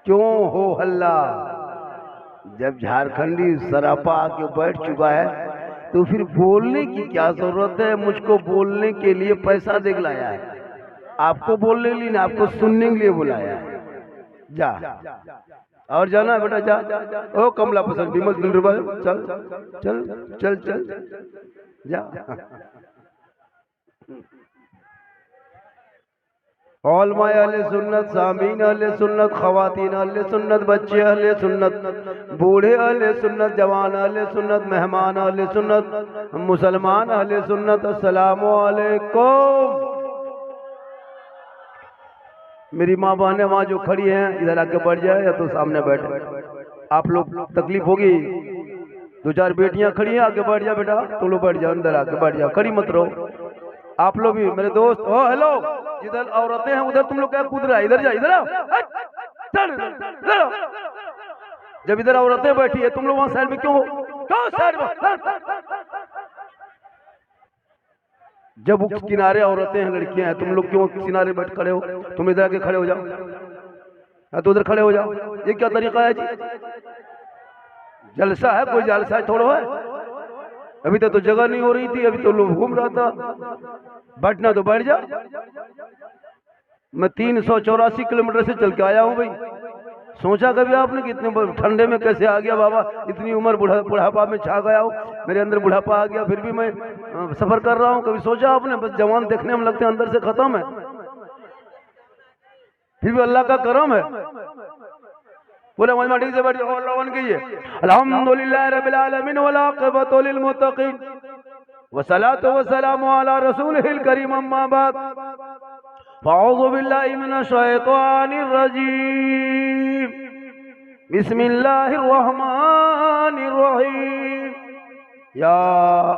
क्यों हो हल्ला? जब झारखंडी सरापा आके बैठ चुका है तो फिर बोलने की क्या जरूरत है? मुझको बोलने के लिए पैसा दिखलाया है, आपको बोलने के लिए ना, आपको सुनने के लिए बुलाया है। जा और जाना बेटा, जा। ओ कमला पसंद विमल दिलरुबा, चल चल चल चल जा। औलमाए अहले सुन्नत, सामीन अहले सुन्नत, खवातीन अहले सुन्नत, बच्चे अहले सुन्नत, बूढ़े अहले सुन्नत, जवान अहले सुन्नत, मेहमान अहले सुन्नत, मुसलमान अहले सुन्नत, अस्सलामु अलैकुम। मेरी माँ बहनें वहाँ जो खड़ी हैं इधर आके बैठ जाए या तो सामने बैठे, आप लोग तकलीफ होगी। दो चार बेटियां खड़ी हैं, आगे बैठ जाओ बेटा, तुम लोग बैठ जाओ, अंदर आके बैठ जाओ, खड़ी मत रहो। आप लोग भी मेरे दोस्त, ओ हेलो, जिधर औरतें हैं उधर तुम लोग क्या कूद रहा है? इधर जा, इधर आओ, इधर आओ। जब इधर औरतें बैठी है तुम लोग वहां साइड में क्यों हो? क्यों साइड में? जब उस किनारे औरतें हैं, लड़कियां हैं, तुम लोग क्यों किनारे बैठ खड़े हो? तुम इधर आके खड़े हो जाओ, या तो उधर खड़े हो जाओ। ये क्या तरीका है जी? जलसा है? कोई जलसा थोड़ा है? अभी तक तो जगह नहीं हो रही थी, अभी तो लोग घूम रहा था। बैठना तो बैठ जा। मैं 384 किलोमीटर से चल के आया हूँ भाई। सोचा कभी आपने कि इतने ठंडे में कैसे आ गया बाबा? इतनी उम्र बुढ़ापा में छा गया हूँ, मेरे अंदर बुढ़ापा आ गया, फिर भी मैं सफर कर रहा हूँ। कभी सोचा आपने? बस जवान देखने में लगते हैं, अंदर से खत्म है। फिर भी अल्लाह का करम है। पूरे मजमा से बैठ कीजिए। अल्हम्दुलिल्लाह रब्बिल आलमीन वल आक़िबतु लिल मुत्तक़ीन वस्सलातु वस्सलामु अला रसूलिहिल करीम, अम्मा बाद। अऊज़ु बिल्लाहि मिनश शैतानिर रजीम। बिस्मिल्लाहिर रहमानिर रहीम। या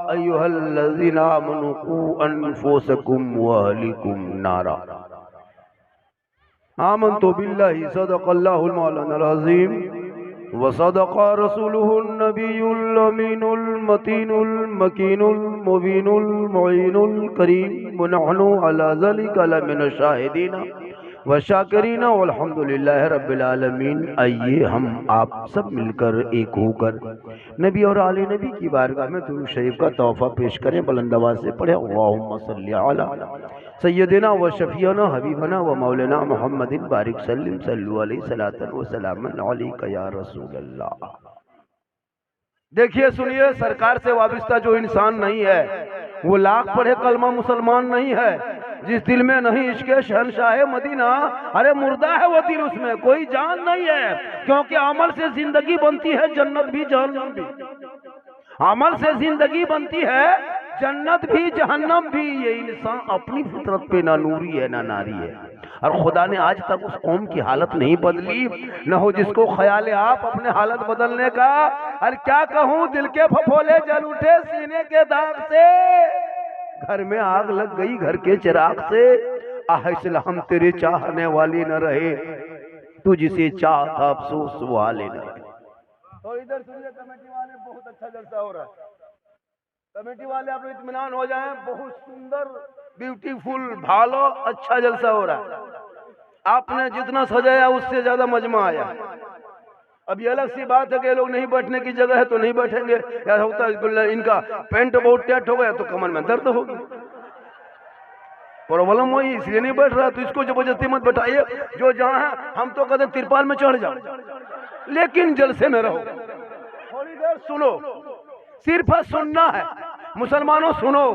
अय्युहल्लज़ीना आमनू क़ू अनफुसकुम व अहलीकुम नारा। आमन्तु बिल्लाहि सदक़ल्लाहुल मौलानाल अज़ीम व सदक़ रसूलुहुन नबियुल अमीनुल मतीनुल मकीनुल मुबीनुल मुईनुल करीम व नहनु अला ज़ालिका लमिनश शाहिदीन व शाकिरीन वल्हम्दुलिल्लाहि रब्बिल आलमीन। आइए हम आप सब मिलकर एक होकर नबी और आले नबी की बारगाह में दुरूद शरीफ का तोहफा पेश करें। बुलंद आवाज़ से पढ़े, अल्लाहुम्मा सल्ली अला सय्यदिना व शफीना हबीबना व मौलाना मुहम्मदिन बारिक सल्लिम सल्लु अलैहि सलातन व सलामन अलैका या रसूल अल्लाह। देखिए, सुनिए, सरकार से वाबिस्ता जो इंसान नहीं है वो लाख पढ़े कलमा मुसलमान नहीं है। जिस दिल में नहीं इश्क़े शहंशाह मदीना, अरे मुर्दा है वो दिल, उसमें कोई जान नहीं है। क्योंकि अमल से जिंदगी बनती है, जन्नत भी जहन्नम भी। अमल से जिंदगी बनती है, जन्नत भी जहन्नम भी। ये इंसान अपनी फितरत पे ना नूरी है ना नारी है। और खुदा ने आज तक उस कौम की हालत नहीं बदली, न हो जिसको ख्याल आप अपने हालत बदलने का। और क्या कहूँ, दिल के फफोले जल उठे सीने के दाग से, घर में आग लग गई घर के चिराग से। आह इसलिए हम तेरे चाहने वाले न रहे, तू जिसे चाहता अफसोस वाले न रहे। तो इधर सुनिए, कमेटी वाले, बहुत अच्छा जलसा हो रहा है। कमेटी वाले आप लोग इत्मीनान हो जाएं, बहुत सुंदर ब्यूटीफुल भालो अच्छा जलसा हो रहा है। आपने जितना सजाया उससे ज्यादा मजमा आया। अब ये अलग सी बात है कि लोग नहीं बैठने की जगह है तो नहीं बैठेंगे, या होता है इनका पैंट बहुत टाइट हो गया तो कमर में दर्द होगी, प्रॉब्लम वही, इसलिए नहीं बैठ रहा। तो इसको जबरदस्ती मत बैठाइए। जो जहाँ है हम तो कहते तिरपाल में चढ़ जाओ, लेकिन जलसे में रहो, थोड़ी देर सुनो, सिर्फ सुनना है। मुसलमानों सुनो,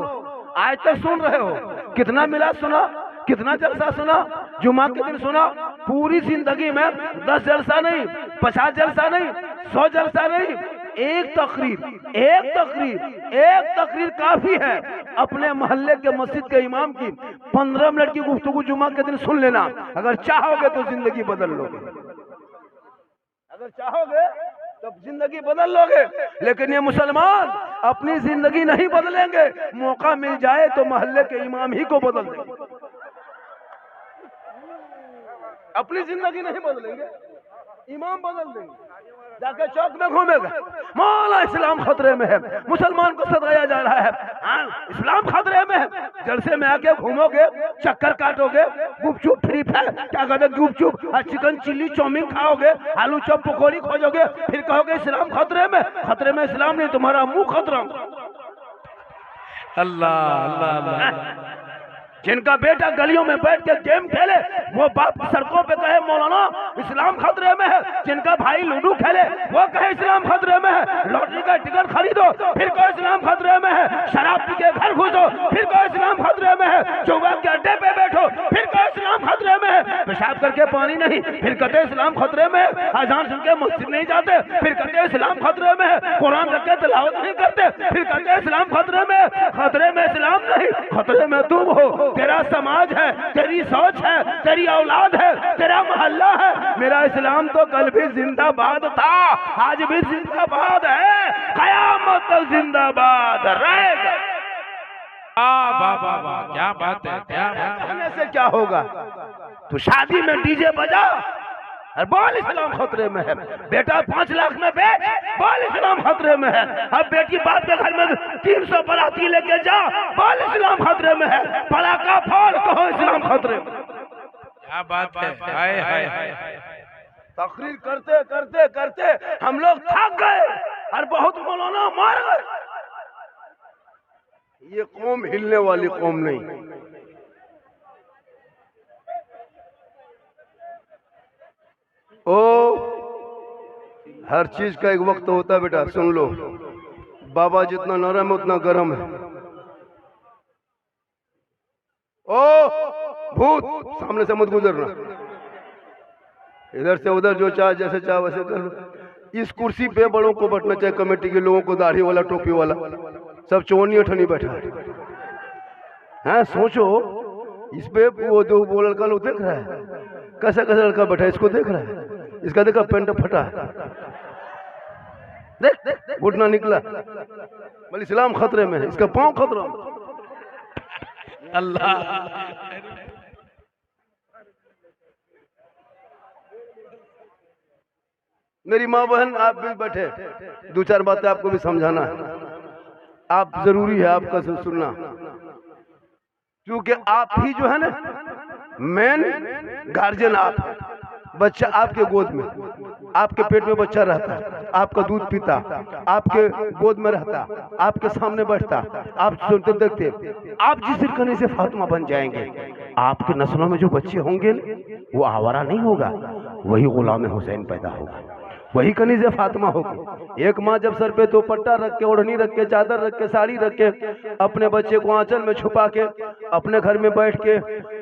आज तक सुन रहे हो, कितना मिला सुना, कितना जलसा सुना, जुमा के दिन सुना। पूरी जिंदगी में 10 जलसा नहीं, 50 जलसा नहीं, 100 जलसा नहीं, एक तकरीर काफी है। अपने मोहल्ले के मस्जिद के इमाम की 15 मिनट की गुफ्तगू जुमा के दिन सुन लेना। अगर चाहोगे तो जिंदगी बदल लोगे, अगर चाहोगे तो जिंदगी बदल लोगे। लेकिन ये मुसलमान अपनी जिंदगी नहीं बदलेंगे, मौका मिल जाए तो मोहल्ले के इमाम ही को बदल देंगे, अपनी जिंदगी नहीं बदलेंगे, इमाम बदल देंगे। जाके चौक में घूमेगा, मौला इस्लाम खतरे में है, मुसलमान को सताया जा रहा है, इस्लाम खतरे में है। जलसे में आके घूमोगे, चक्कर काटोगे, गुपचुप फ्री फायर क्या कहते गुपचुप चिकन चिल्ली चाउमीन खाओगे, आलू चॉप पकौड़ी खोजोगे, फिर कहोगे इस्लाम खतरे में। खतरे में इस्लाम नहीं, तुम्हारा मुंह खतरा। अल्लाह अल्लाह अल्लाह। जिनका बेटा गलियों में बैठ के गेम खेले, वो बाप सड़कों पे कहे मौलाना इस्लाम खतरे में है। जिनका भाई लूडो खेले, वो कहे इस्लाम खतरे में है। लॉटरी का टिकट खरीदो, फिर कहो इस्लाम खतरे में है। शराब पी के घर घुसो, फिर कहो इस्लाम खतरे में है। जुआ के अड्डे पे बैठो, फिर कहो इस्लाम खतरे में है। पेशाब करके पानी नहीं, फिर कहते इस्लाम खतरे में है। अजान सुन के मस्जिद नहीं जाते, फिर कहते इस्लाम खतरे में है। कुरान रख के तिलावत नहीं करते, फिर कहते इस्लाम खतरे में है। खतरे में इस्लाम नहीं, खतरे में तुम हो। तेरा समाज है, तेरी सोच है, तेरी औलाद है, तेरा मोहल्ला है। मेरा इस्लाम तो कल भी जिंदाबाद था, आज भी जिंदाबाद है, कयामत तक जिंदाबाद रहेगा। वाह, क्या बात है, क्या बात है। से क्या होगा? तो शादी में डीजे बजा और बोल इस्लाम खतरे में है। बेटा 5 लाख में बेच, बोल इस्लाम खतरे में है। अब बेटी बाप के घर में 300 बराती लेके जा, बोल इस्लाम खतरे में है। पड़ाका फोड़, कहो इस्लाम खतरे में। क्या बात है, हाय हाय हाय। तकरीर करते करते करते हम लोग थक गए और बहुत मौलाना मार गए। ये कौम हिलने वाली कौम नहीं। ओ हर चीज का एक वक्त होता है बेटा, सुन लो। बाबा जितना नरम है उतना गर्म है। ओ भूत, सामने से मत गुजरना, इधर से उधर जो चाहे जैसे चाहे वैसे कर लो। इस कुर्सी पे बड़ों को बैठना चाहिए, कमेटी के लोगों को, दाढ़ी वाला टोपी वाला, सब चोनी अठनी बैठा है। सोचो, इस पे वो दो वो लड़का लोग देख रहा है, कैसा कैसा लड़का बैठा है, इसको देख रहा है, इसका देखा पेंट फटा है, देख घुटना निकला, बोले इस्लाम खतरे में है, इसका पांव खतरा में। अल्लाह। मेरी माँ बहन आप भी बैठे, 2-4 बातें आपको भी समझाना है। आप जरूरी है आपका सुनना, क्योंकि आप ही जो है ना मेन गार्जियन आप है। बच्चा आपके गोद में, आपके पेट में बच्चा रहता है, आपका दूध पीता, आपके गोद में रहता, आपके सामने बैठता, आप सुनते देखते। आप जिस सिरकने से फातिमा बन जाएंगे, आपके नस्लों में जो बच्चे होंगे वो आवारा नहीं होगा, वही गुलाम हुसैन पैदा होगा, वही कनीज़े फातिमा होगी। एक माँ जब सर पे दुपट्टा रख के, ओढ़नी रख के, चादर रख के, साड़ी रख के, अपने बच्चे को आंचल में छुपा के, अपने घर में बैठ के,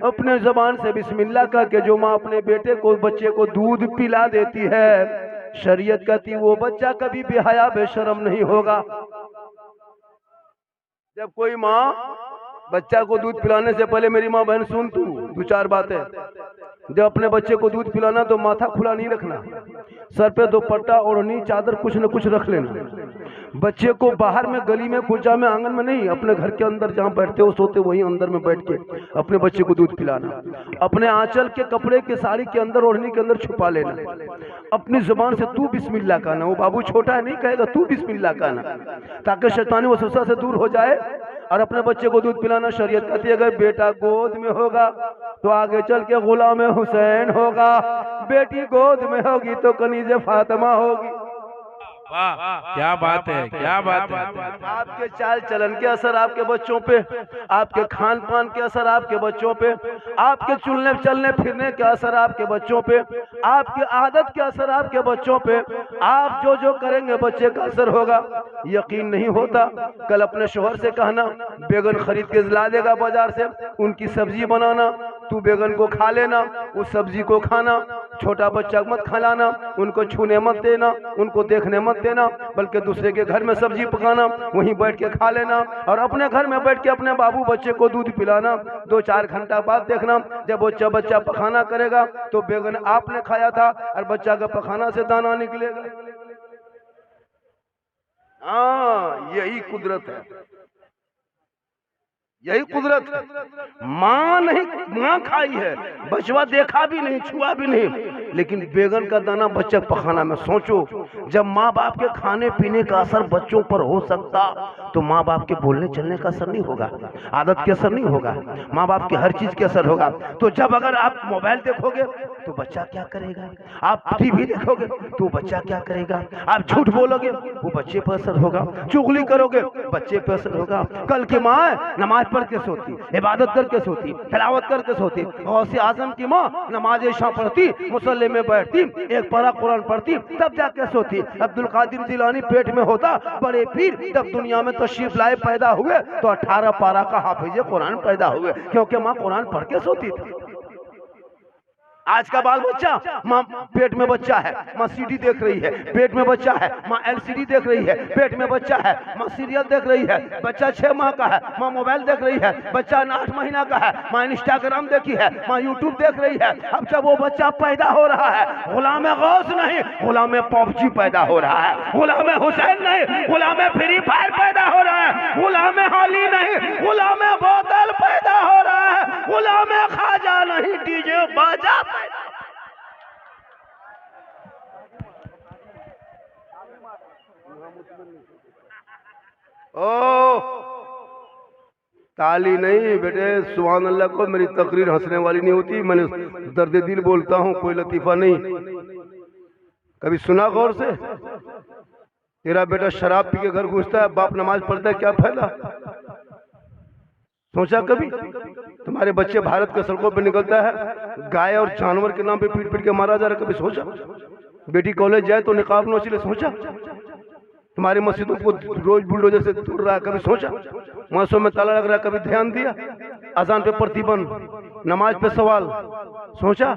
अपने जबान से बिस्मिल्लाह कह के जो माँ अपने बेटे को, बच्चे को दूध पिला देती है, शरीयत कहती वो बच्चा कभी बेहया बेशरम नहीं होगा। जब कोई माँ बच्चा को दूध पिलाने से पहले, मेरी माँ बहन सुन तू 2-4 बातें, जब अपने बच्चे को दूध पिलाना तो माथा खुला नहीं रखना, सर पे दुपट्टा, ओढ़नी, चादर कुछ न कुछ रख लेना। बच्चे को बाहर में, गली में, कुचा में, आंगन में नहीं, अपने घर के अंदर जहाँ बैठते हो सोते वहीं अंदर में बैठ के अपने बच्चे को दूध पिलाना। अपने आंचल के कपड़े के, साड़ी के अंदर, ओढ़नी के अंदर छुपा लेना। अपनी जुबान से तू बिस्मिल्लाह कहना, वो बाबू छोटा है नहीं कहेगा, तू बिस्मिल्लाह कहना, ताकि शैतानी वसवसा से दूर हो जाए और अपने बच्चे को दूध पिलाना। शरीयत कहती है अगर बेटा गोद में होगा तो आगे चल के गुलाम हुसैन होगा, बेटी गोद में होगी तो कनीज़े फातिमा होगी। वाह, क्या बात है, क्या बात है। आपके चाल चलन के असर आपके बच्चों पे, आपके खान पान के असर आपके बच्चों पे, आपके चलने चलने फिरने के असर आपके बच्चों पे, आपकी आदत के असर आपके बच्चों पे, आप जो जो करेंगे बच्चे का असर होगा। यकीन नहीं होता, कल अपने शोहर से कहना बैगन खरीद के ला देगा बाजार से, उनकी सब्जी बनाना, तू बैगन को खा लेना, उस सब्जी को खाना, छोटा बच्चा मत खिलाना, उनको छूने मत देना, उनको देखने मत देना, बल्कि दूसरे के घर में सब्जी पकाना, वहीं बैठ के खा लेना, और अपने घर में बैठ के अपने बाबू बच्चे को दूध पिलाना। 2-4 घंटा बाद देखना, जब बच्चा पखाना करेगा तो बैगन आपने खाया था और बच्चा का पखाना से दाना निकलेगा। हाँ, यही कुदरत है। यही कुदरत है। माँ नहीं, माँ खाई है, बचवा देखा भी नहीं, छुआ भी नहीं, लेकिन बैगन का दाना बच्चा पखाना में। सोचो, जब माँ बाप के खाने पीने का असर बच्चों पर हो सकता, तो माँ बाप के बोलने चलने का असर नहीं होगा, आदत के असर नहीं होगा, माँ बाप की हर चीज के असर होगा। तो जब अगर आप मोबाइल देखोगे तो बच्चा क्या करेगा, आप टीवी देखोगे तो बच्चा क्या करेगा, आप झूठ बोलोगे वो बच्चे पर असर होगा, चुगली करोगे बच्चे पर असर होगा। कल की माँ नमाज पढ़ के सोती, इबादत करके सोती, तिलावत करके सोती। गौसे आजम की माँ नमाज इशा पढ़ती, मुसल्ले में बैठती, एक पारा कुरान पढ़ती, तब जाके सोती। अब्दुल कादिर जिलानी पेट में होता, बड़े पीर जब दुनिया में तशरीफ लाए पैदा हुए तो 18 पारा का हाफिज कुरान पैदा हुए, क्योंकि माँ कुरान पढ़ के सोती थी। आज का बाल बच्चा, माँ पेट में बच्चा है, माँ सीडी देख रही है, पेट में बच्चा है, माँ एलसीडी देख रही है, पेट में बच्चा है, माँ सीरियल देख रही है, बच्चा 6 माह का है, माँ मोबाइल देख रही है, बच्चा 8 महीना का है, माँ इंस्टाग्राम देखी है, माँ यूट्यूब देख रही है। अब जब वो बच्चा पैदा हो रहा है, गुलाम गौस नहीं, गुलाम पबजी पैदा हो रहा है, गुलाम हुसैन नहीं, गुलाम फ्री फायर पैदा हो रहा है, गुलाम होली नहीं, गुलाम बोतल पैदा हो रहा है, गुलाम खाजा नहीं, डीजे बाजा। ओ ताली नहीं बेटे, सुभान अल्लाह को। मेरी तकरीर हंसने वाली नहीं होती, मैंने दर्द दिल बोलता हूँ, कोई लतीफा नहीं। कभी सुना गौर से? तेरा बेटा शराब पी के घर घुसता है, बाप नमाज पढ़ता है, क्या फायदा? सोचा कभी? तुम्हारे बच्चे भारत के सड़कों पे निकलता है, गाय और जानवर के नाम पे पीट पीट के मारा जा रहा है, कभी सोचा? बेटी कॉलेज जाए तो निकाब नोचले, सोचा? तुम्हारी मस्जिदों को रोज बुलडोजर से तोड़ रहा है, कभी सोचा? मौसम में ताला लग रहा है, कभी ध्यान दिया? अजान पे प्रतिबंध, नमाज पे सवाल, सोचा?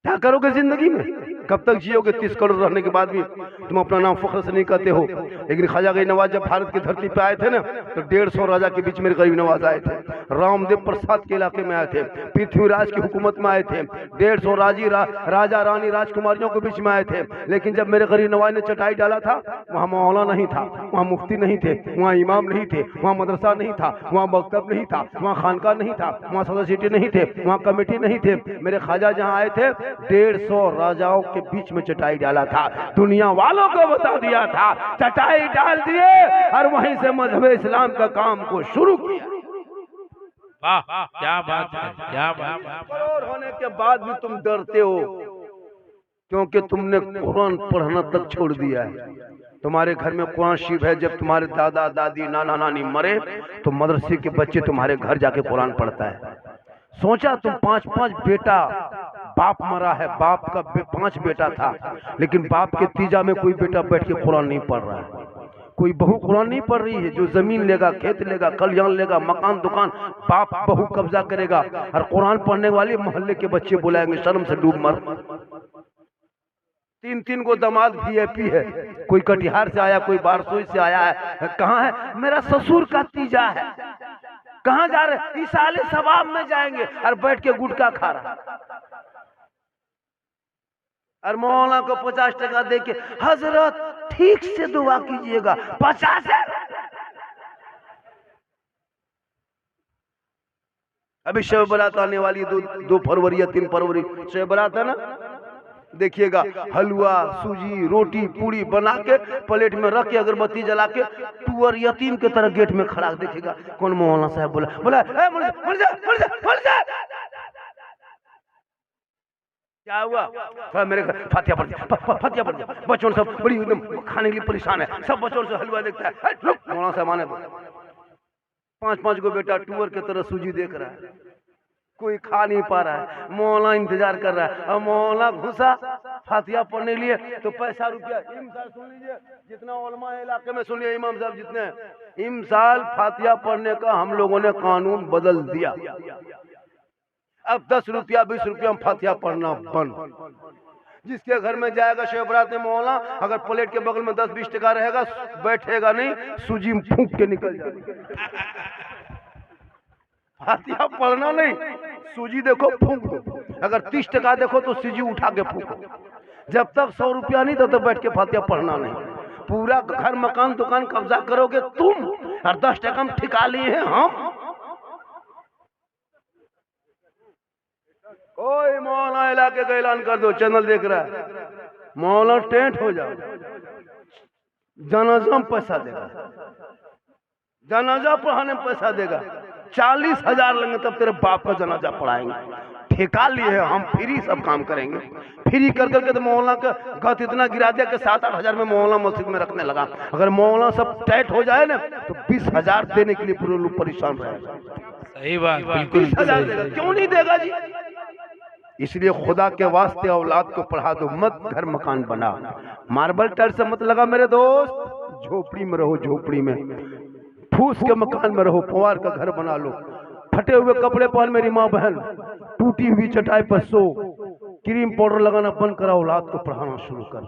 क्या करोगे जिंदगी में? कब तक जियोगे? 30 करोड़ रहने के बाद भी तुम अपना नाम फख्र से नहीं कहते हो। लेकिन ख्वाजा गरीब नवाज जब भारत की धरती पे आए थे ना, तो 150 राजा के बीच में गरीब नवाज आए थे। रामदेव प्रसाद के इलाके में आए थे, पृथ्वीराज की हुकूमत में आए थे, 150 राजा रानी राजकुमारियों के बीच में आए थे। लेकिन जब मेरे गरीब नवाज ने चटाई डाला था, वहाँ मौला नहीं था, वहाँ मुफ्ती नहीं थे, वहाँ इमाम नहीं थे, वहाँ मदरसा नहीं था, वहाँ मकतब नहीं था, वहाँ खानका नहीं था, वहाँ सदर सिटी नहीं थे, वहाँ कमेटी नहीं थे। मेरे ख्वाजा जहाँ आए थे, 150 राजाओं के बीच में चटाई डाला था, दुनिया वालों को बता दिया था, चटाई डाल दिए और वहीं से मजहब इस्लाम का काम को शुरू किया। वाह, क्या बात है, क्या बात है। करोड़ होने के बाद भी तुम डरते हो, क्योंकि तुमने कुरान पढ़ना तक छोड़ दिया है। तुम्हारे घर में कुरान शरीफ है, जब तुम्हारे दादा दादी नाना नानी मरे तो मदरसे के बच्चे तुम्हारे घर जाके कुरान पढ़ता है। सोचा तुम 5-5 बेटा, बाप मरा है, बाप का 5 बेटा था, लेकिन बाप के तीजा में कोई बेटा बैठ के कुरान नहीं पढ़ रहा है, कोई बहू कुरान नहीं पढ़ रही है। जो जमीन लेगा, खेत लेगा, कल्याण लेगा, मकान दुकान बाप बहू कब्जा करेगा, और कुरान पढ़ने वाले मोहल्ले के बच्चे बुलाएंगे, शर्म से डूब मर। 3-3 को दामाद VIP है, कोई कटिहार से आया, कोई बारसोई से आया है। कहाँ है? मेरा ससुर का तीजा है। कहाँ जा रहे? इसाले सवाब में जाएंगे, और बैठ के गुटखा खा रहा, और मौलाना को 50 टका दे के, हजरत ठीक से दुआ कीजिएगा, 50 है। अभी शब बरात आने वाली, 2 फरवरी या 3 फरवरी शब बरात है ना। देखिएगा, हलवा, सूजी, रोटी, पूरी बना के प्लेट में रख के, अगरबत्ती जला के, टूअर यतीम के तरह गेट में खड़ा। देखिएगा कौन मौलाना साहब बोला क्या हुआ? थोड़ा मेरे घर फातिया पड़ दिया। बच्चों सब बड़ी एकदम खाने के लिए परेशान है, सब बच्चों से हलवा देखता है। मौलाना साहब आने 5-5 को बेटा टूअर के तरह सूजी देख रहा है, कोई खा नहीं पा रहा है, मौला इंतजार कर रहा है। और मौला घुसा फातिया पढ़ने के लिए, तो पैसा रुपया इमसाल सुन लीजिए, जितना उलमा इलाके में सुनिए, इमाम साहब जितने इमसाल फातिया पढ़ने का हम लोगों ने कानून बदल दिया। अब 10 रुपया 20 रुपया में फातिया पढ़ना बंद। जिसके घर में जाएगा शब बरात में मौला, अगर प्लेट के बगल में 10-20 टका रहेगा, बैठेगा नहीं, सूजी में फूंक के निकल जाएगा। फातिया पढ़ना नहीं, सूजी देखो फूंक दो, अगर 30 टका देखो तो सूजी उठा के फूंको। जब तक 100 रुपया नहीं तब तक बैठ के फातिया पढ़ना नहीं। पूरा घर मकान दुकान कब्जा करोगे तुम, और 10 टका में ठिका लिए हैं हम। कोई मौलाना इलाके का ऐलान कर दो, चैनल देख रहा है, मौलाना टेंट हो जाओ, जनाजा में पैसा देगा, जनाजा पढ़ाने में पैसा देगा, 40,000 लेंगे तब तेरे बाप का जनाजा पढ़ाएंगे। ठेका लिए है हम, फ्री सब काम करेंगे। फ्री कर करके तो मौलाना का गत इतना गिरा दिया कि 7-8 हजार में मौलाना मस्जिद में रखने लगा। अगर मौलाना सब टाइट हो जाए ना तो 20,000 देने के लिए पूरे लोग परेशान रहेगा। सही बात, बिल्कुल 20,000 देगा, क्यों नहीं देगा जी? इसलिए खुदा के वास्ते औलाद को पढ़ा दो, मत घर मकान बना। मार्बल टाइल से मत लगा मेरे दोस्त, झोपड़ी में रहो, झोपड़ी में फूस के मकान में रहो, पुआर का घर बना लो। फटे हुए कपड़े पहन मेरी माँ बहन, टूटी हुई चटाई पर सो, क्रीम पाउडर लगाना बंद करा, औलाद को पढ़ाना शुरू कर।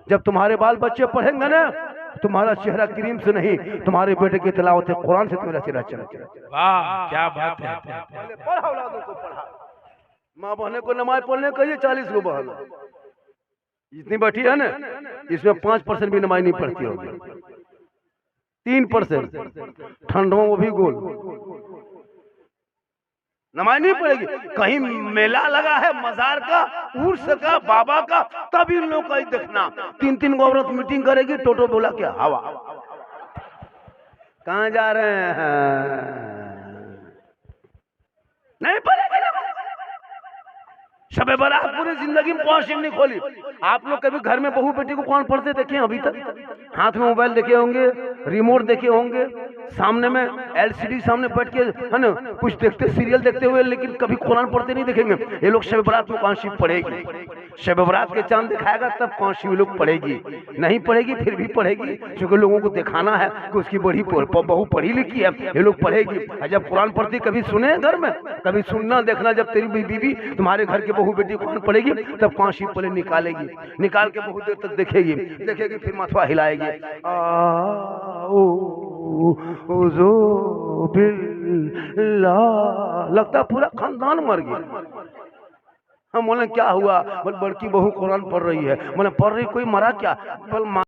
जब तुम्हारे बाल बच्चे पढ़ेंगे ना, तुम्हारा चेहरा क्रीम से नहीं, तुम्हारे बेटे की तिलावत कुरान से तुम्हारा चेहरा चमकेगा। वाह क्या बात है। पढ़ा, औलादों को पढ़ा। माँ बहने को नमाज पढ़ने कहिए, 40 को बहन जितनी बैठी है ना, इसमें 5% भी नमाज नहीं पढ़ती होगी, 3%। ठंड में वो भी गोल नमाज नहीं पड़ेगी। कहीं मेला लगा है मजार का, उर्स का, बाबा का, तब इन लोग का ही देखना। 3-3 गो औरत मीटिंग करेगी, टोटो बोला क्या हवा। कहाँ जा रहे हैं? नहीं पड़ेगी शबे बारात पूरी जिंदगी में कौन नहीं खोली। आप लोग कभी घर में बहू बेटी को कौन पढ़ते देखे अभी तक? हाथ में मोबाइल देखे होंगे, रिमोट देखे होंगे, सामने में LCD सामने बैठ के है ना कुछ देखते, सीरियल देखते हुए, लेकिन कभी कुरान पढ़ते नहीं देखेंगे। ये लोग शबे बारात में कौन सी पढ़ेगी? शबे बारात के चांद दिखाएगा तब कौन सी लोग पढ़ेगी। नहीं पढ़ेगी फिर भी पढ़ेगी, क्योंकि लोगों को दिखाना है कि उसकी बड़ी बहू पढ़ी लिखी है, ये लोग पढ़ेगी। जब कुरान पढ़ती कभी सुने घर में? कभी सुनना देखना। जब तेरी बीवी तुम्हारे घर के बहू बेटी कुरान पढ़ेगी तब कौन सी पले निकालेगी, निकाल के बहुत देर तक देखेगी, देखेगी फिर माथा हिलाएगी। लगता पूरा खानदान मर गया। हम बोले क्या हुआ? बोले बड़की बहू कुरान पढ़ रही है। बोले पढ़ रही, कोई मरा क्या? बोल